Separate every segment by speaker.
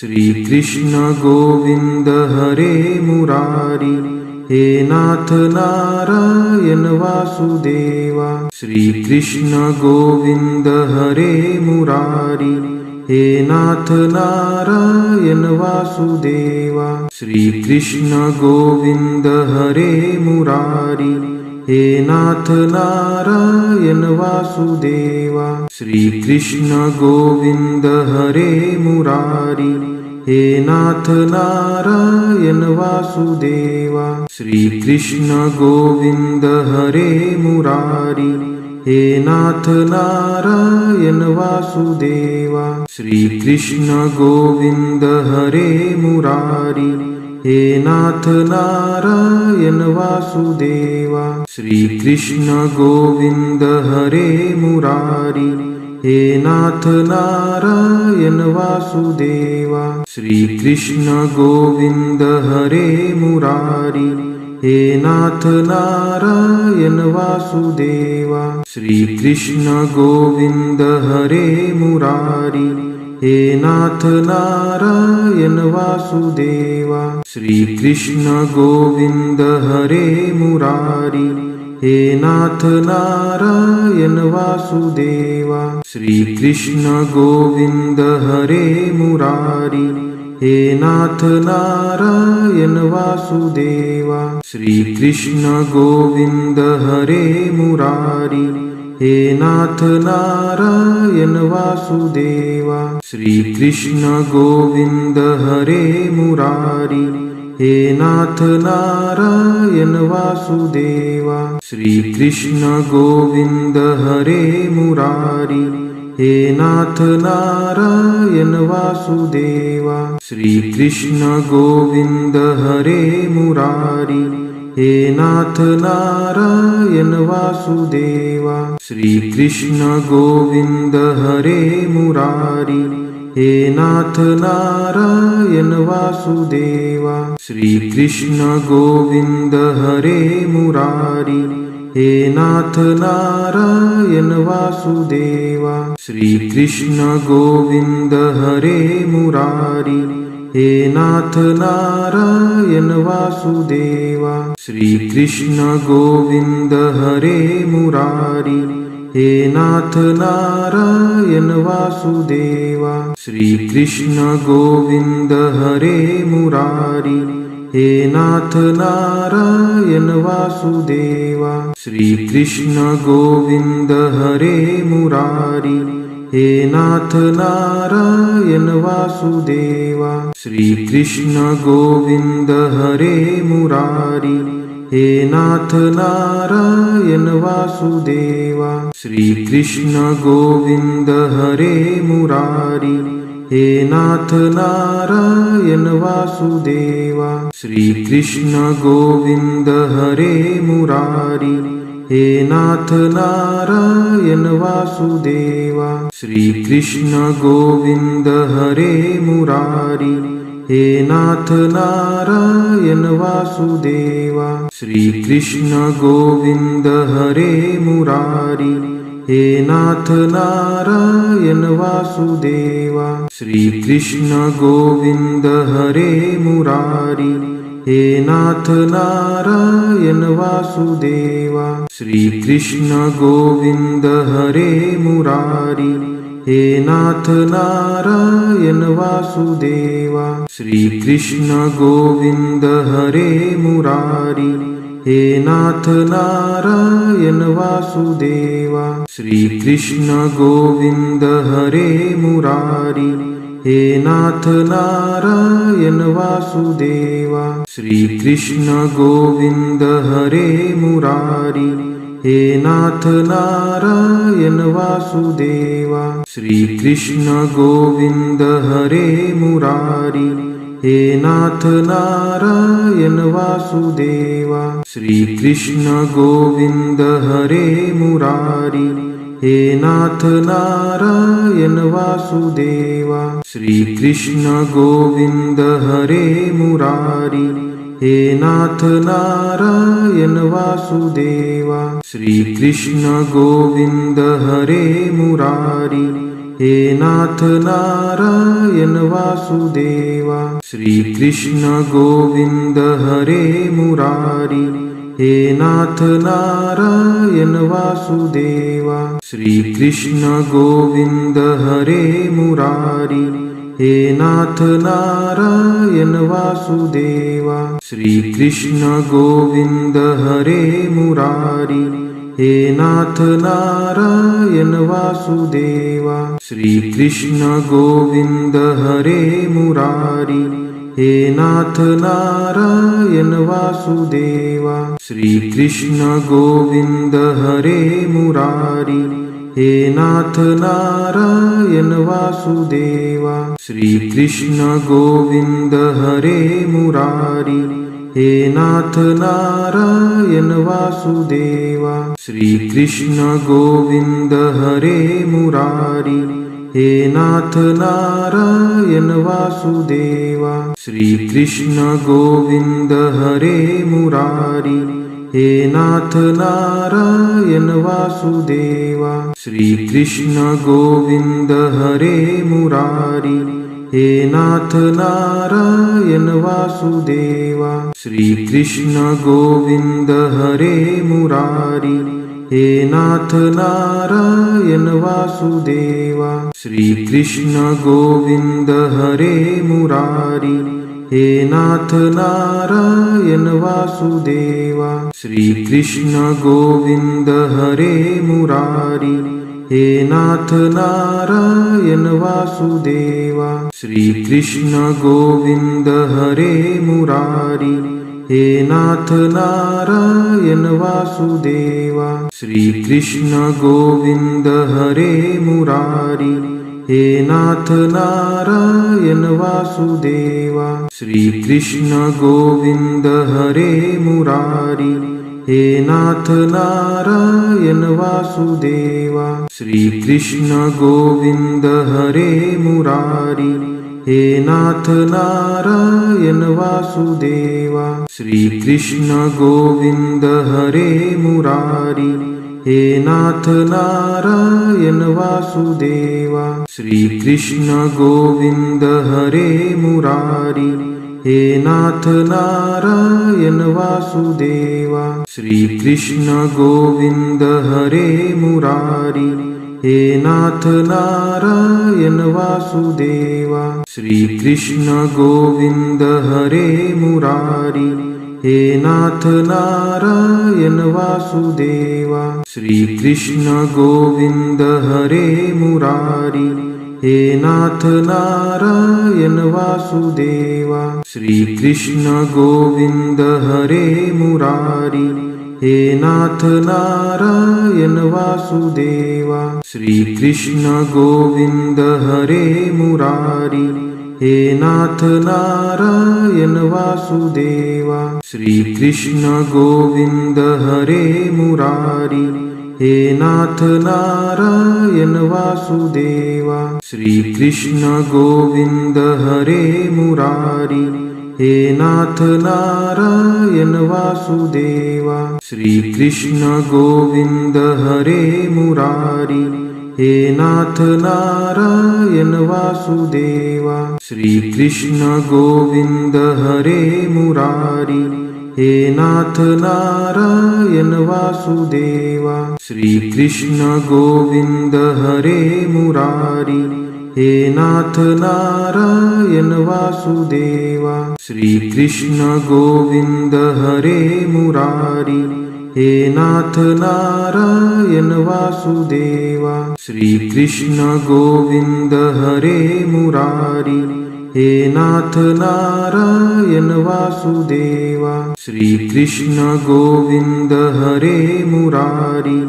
Speaker 1: श्री कृष्ण गोविंद हरे मुरारी, हे नाथ नारायण वासुदेवा। श्री कृष्ण गोविंद हरे मुरारी, हे नाथ नारायण वासुदेवा। श्री कृष्ण गोविंद हरे मुरारी, हे नाथ नारायण वासुदेवा। श्री कृष्ण गोविंद हरे मुरारी, हे नाथ नारायण वासुदेवा। श्री कृष्ण गोविंद हरे मुरारी, हे नाथ नारायण वासुदेवा। श्री कृष्ण गोविंद हरे मुरारी, हे नाथ नारायण वासुदेवा। श्री कृष्ण गोविंद हरे मुरारी, हे नाथ नारायण वासुदेवा। श्री कृष्ण गोविंद हरे मुरारी, हे नाथ नारायण वासुदेवा। श्री कृष्ण गोविंद हरे मुरारी, हे नाथ नारायण वासुदेवा। श्री कृष्ण गोविंद हरे मुरारी, हे नाथ नारायण वासुदेवा। श्री कृष्ण गोविंद हरे मुरारी, हे नाथ नारायण वासुदेवा। श्री कृष्ण गोविंद हरे मुरारी, हे नाथ नारायण वासुदेवा। श्री कृष्ण गोविंद हरे मुरारी, हे नाथ नारायण वासुदेवा। श्री कृष्ण गोविंद हरे मुरारी, हे नाथ नारायण वासुदेवा। श्री कृष्ण गोविंद हरे मुरारी, हे नाथ नारायण वासुदेवा। श्री कृष्ण गोविंद हरे मुरारी, हे नाथ नारायण वासुदेवा। श्री कृष्ण गोविंद हरे मुरारी, हे नाथ नारायण वासुदेवा। श्री कृष्ण गोविंद हरे मुरारी, हे नाथ नारायण वासुदेवा। श्री कृष्ण गोविंद हरे मुरारी, हे नाथ नारायण वासुदेवा। श्री कृष्ण गोविंद हरे मुरारी, हे नाथ नारायण वासुदेवा। श्री कृष्ण गोविंद हरे मुरारी, हे नाथ नारायण वासुदेवा। श्री कृष्ण गोविंद हरे मुरारी, हे नाथ नारायण वासुदेवा। श्री कृष्ण गोविंद हरे मुरारी, हे नाथ नारायण वासुदेवा। श्री कृष्ण गोविंद हरे मुरारी, हे नाथ नारायण वासुदेवा। श्री कृष्ण गोविंद हरे मुरारी, हे नाथ नारायण वासुदेवा। श्री कृष्ण गोविंद हरे मुरारी, हे नाथ नारायण वासुदेवा। श्री कृष्ण गोविंद हरे मुरारी, हे नाथ नारायण वासुदेवा। श्री कृष्ण गोविंद हरे मुरारी, हे नाथ नारायण वासुदेवा। श्री कृष्ण गोविंद हरे मुरारी, हे नाथ नारायण वासुदेवा। श्री कृष्ण गोविंद हरे मुरारी, हे नाथ नारायण वासुदेवा। श्री कृष्ण गोविंद हरे मुरारी, हे नाथ नारायण वासुदेवा। श्री कृष्ण गोविंद हरे मुरारी, हे नाथ नारायण वासुदेवा। श्री कृष्ण गोविंद हरे मुरारी, हे नाथ नारायण वासुदेवा। श्री कृष्ण गोविंद हरे मुरारी, हे नाथ नारायण वासुदेवा। श्री कृष्ण गोविंद हरे मुरारी, हे नाथ नारायण वासुदेवा। श्री कृष्ण गोविंद हरे मुरारी, हे नाथ नारायण वासुदेवा। श्री कृष्ण गोविंद हरे मुरारी, हे नाथ नारायण वासुदेवा। श्री कृष्ण गोविंद हरे मुरारी, हे नाथ नारायण वासुदेवा। श्री कृष्ण गोविंद हरे मुरारी, हे नाथ नारायण वासुदेवा। श्री कृष्ण गोविंद हरे मुरारी, हे नाथ नारायण वासुदेवा। श्री कृष्ण गोविंद हरे मुरारी, हे नाथ नारायण वासुदेवा। श्री कृष्ण गोविंद हरे मुरारी, हे नाथ नारायण वासुदेवा। श्री कृष्ण गोविंद हरे मुरारी, हे नाथ नारायण वासुदेवा। श्री कृष्ण गोविंद हरे मुरारी, हे नाथ नारायण वासुदेवा। श्री कृष्ण गोविंद हरे मुरारी, हे नाथ नारायण वासुदेवा। श्री कृष्ण गोविंद हरे मुरारी, हे नाथ नारायण वासुदेवा। श्री कृष्ण गोविंद हरे मुरारी, हे नाथ नारायण वासुदेवा। श्री कृष्ण गोविंद हरे मुरारी, हे नाथ नारायण वासुदेवा। श्री कृष्ण गोविंद हरे मुरारी, हे नाथ नारायण वासुदेवा। श्री कृष्ण गोविंद हरे मुरारी, हे नाथ नारायण वासुदेवा। श्री कृष्ण गोविंद हरे मुरारी, हे नाथ नारायण वासुदेवा। श्री कृष्ण गोविंद हरे मुरारी, हे नाथ नारायण वासुदेवा। श्री कृष्ण गोविंद हरे मुरारी, हे नाथ नारायण वासुदेवा। श्री कृष्ण गोविंद हरे मुरारी, हे नाथ नारायण वासुदेवा। श्री कृष्ण गोविंद हरे मुरारी, हे नाथ नारायण वासुदेवा। श्री कृष्ण गोविंद हरे मुरारी, हे नाथ नारायण वासुदेवा। श्री कृष्ण गोविंद हरे मुरारी, हे नाथ नारायण वासुदेवा। श्री कृष्ण गोविंद हरे मुरारी, हे नाथ नारायण वासुदेवा। श्री कृष्ण गोविंद हरे मुरारी, हे नाथ नारायण वासुदेवा। श्री कृष्ण गोविंद हरे मुरारी, हे नाथ नारायण वासुदेवा। श्री कृष्ण गोविंद हरे मुरारी, हे नाथ नारायण वासुदेवा। श्री कृष्ण गोविंद हरे मुरारी, हे नाथ नारायण वासुदेवा। श्री कृष्ण गोविंद हरे मुरारी, हे नाथ नारायण वासुदेवा। श्री कृष्ण गोविंद हरे मुरारी, हे नाथ नारायण वासुदेवा। श्री कृष्ण गोविंद हरे मुरारी, हे नाथ नारायण वासुदेवा। श्री कृष्ण गोविंद हरे मुरारी,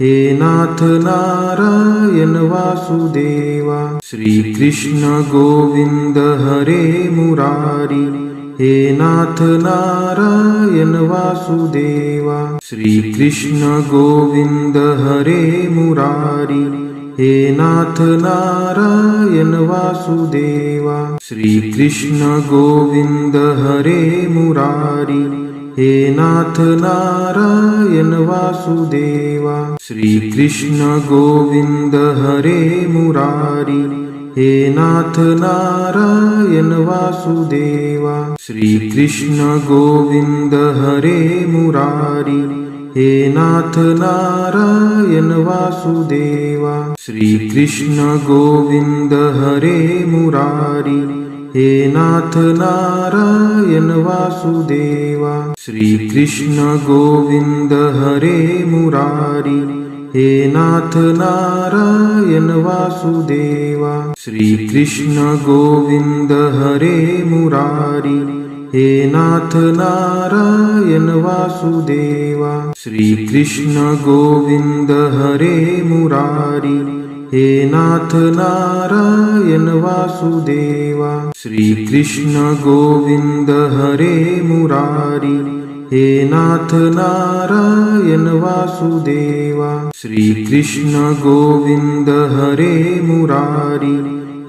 Speaker 1: हे नाथ नारायण वासुदेवा। श्री कृष्ण गोविंद हरे मुरारी, हे नाथ नारायण वासुदेवा। श्री कृष्ण गोविंद हरे मुरारी, हे नाथ नारायण वासुदेवा। श्री कृष्ण गोविंद हरे मुरारी, हे नाथ नारायण वासुदेवा। श्री कृष्ण गोविंद हरे मुरारी, हे नाथ नारायण वासुदेवा। श्री कृष्ण गोविंद हरे मुरारी, हे नाथ नारायण वासुदेवा। श्री कृष्ण गोविंद हरे मुरारी, हे नाथ नारायण वासुदेवा। श्री कृष्ण गोविंद हरे मुरारी, हे नाथ नारायण वासुदेवा। श्री कृष्ण गोविंद हरे मुरारी, हे नाथ नारायण वासुदेवा। श्री कृष्ण गोविंद हरे मुरारी, हे नाथ नारायण वासुदेवा। श्री कृष्ण गोविंद हरे मुरारी, हे नाथ नारायण वासुदेवा। श्री कृष्ण गोविंद हरे मुरारी,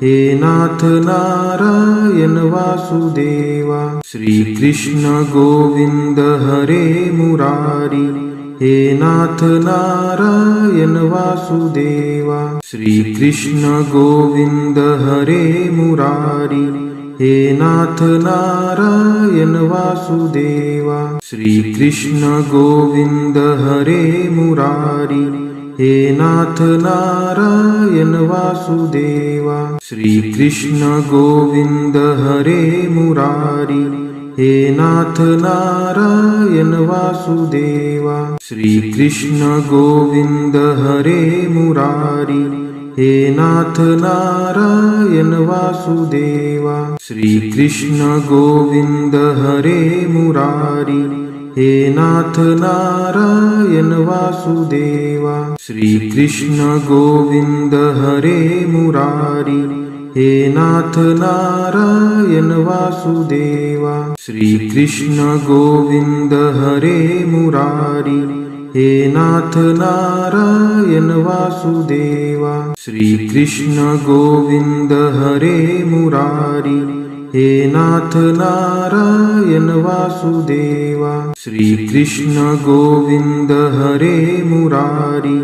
Speaker 1: हे नाथ नारायण वासुदेवा। श्री कृष्ण गोविंद हरे मुरारी, हे नाथ नारायण वासुदेवा। श्री कृष्ण गोविंद हरे मुरारी, हे नाथ नारायण वासुदेवा। श्री कृष्ण गोविंद हरे मुरारी, हे नाथ नारायण वासुदेवा। श्री कृष्ण गोविंद हरे मुरारी, हे नाथ नारायण वासुदेवा। श्री कृष्ण गोविंद हरे मुरारी, हे नाथ नारायण वासुदेवा। श्री कृष्ण गोविंद हरे मुरारी, हे नाथ नारायण वासुदेवा। श्री कृष्ण गोविंद हरे मुरारी, हे नाथ नारायण वासुदेवा। श्री कृष्ण गोविंद हरे मुरारी, हे नाथ नारायण वासुदेवा। श्री कृष्ण गोविंद हरे मुरारी, हे नाथ नारायण वासुदेवा। श्री कृष्ण गोविंद हरे मुरारी, हे नाथ नारायण वासुदेवा। श्री कृष्ण गोविंद हरे मुरारी,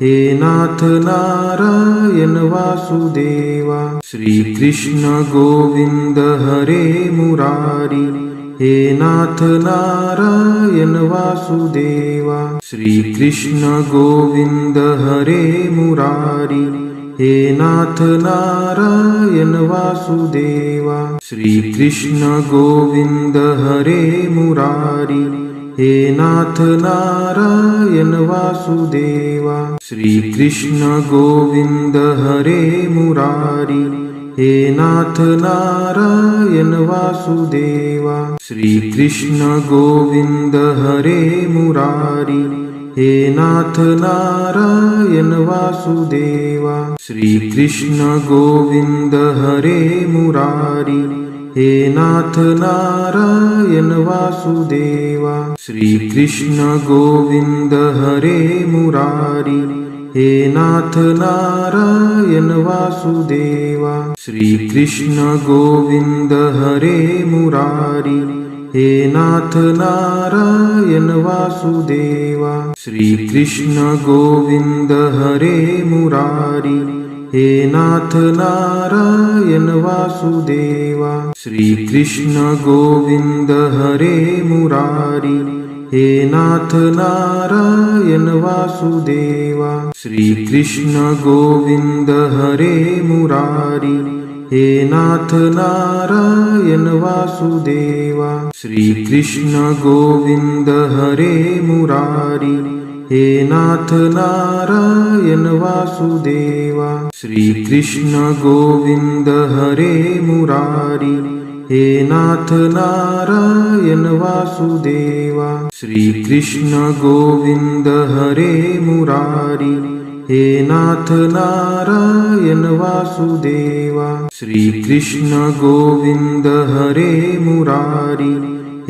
Speaker 1: हे नाथ नारायण वासुदेवा। श्री कृष्ण गोविंद हरे मुरारी, हे नाथ नारायण वासुदेवा। श्री कृष्ण गोविंद हरे मुरारी, हे नाथ नारायण वासुदेवा। श्री कृष्ण गोविंद हरे मुरारी, हे नाथ नारायण वासुदेवा। श्री कृष्ण गोविंद हरे मुरारी, हे नाथ नारायण वासुदेवा। श्री कृष्ण गोविंद हरे मुरारी, हे नाथ नारायण वासुदेवा। श्री कृष्ण गोविंद हरे मुरारी, हे नाथ नारायण वासुदेवा। श्री कृष्ण गोविंद हरे मुरारी, हे नाथ नारायण वासुदेवा। श्री कृष्ण गोविंद हरे मुरारी, हे नाथ नारायण वासुदेवा। श्री कृष्ण गोविंद हरे मुरारी, हे नाथ नारायण वासुदेवा। श्री कृष्ण गोविंद हरे मुरारी, हे नाथ नारायण वासुदेवा। श्री कृष्ण गोविंद हरे मुरारी, हे नाथ नारायण वासुदेवा। श्री कृष्ण गोविंद हरे मुरारी, हे नाथ नारायण वासुदेवा। श्री कृष्ण गोविंद हरे मुरारी, हे नाथ नारायण वासुदेवा। श्री कृष्ण गोविंद हरे मुरारी,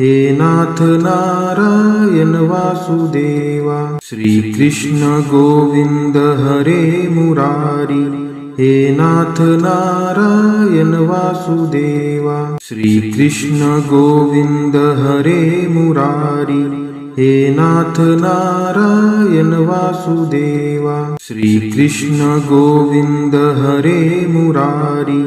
Speaker 1: हे नाथ नारायण वासुदेवा। श्री कृष्ण गोविंद हरे मुरारी, हे नाथ नारायण वासुदेवा। श्री कृष्ण गोविंद हरे मुरारी, हे नाथ नारायण वासुदेवा। श्री कृष्ण गोविंद हरे मुरारी,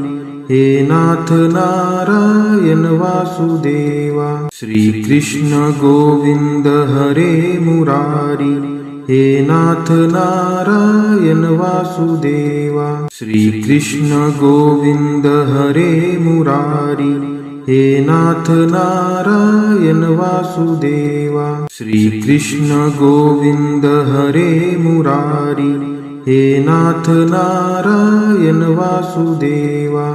Speaker 1: हे नाथ नारायण वासुदेवा। श्री कृष्ण गोविंद हरे मुरारी, हे नाथ नारायण वासुदेवा। श्री कृष्ण गोविंद हरे मुरारी, हे नाथ नारायण वासुदेवा। श्री कृष्ण गोविंद हरे मुरारी, हे नाथ नारायण वासुदेवा।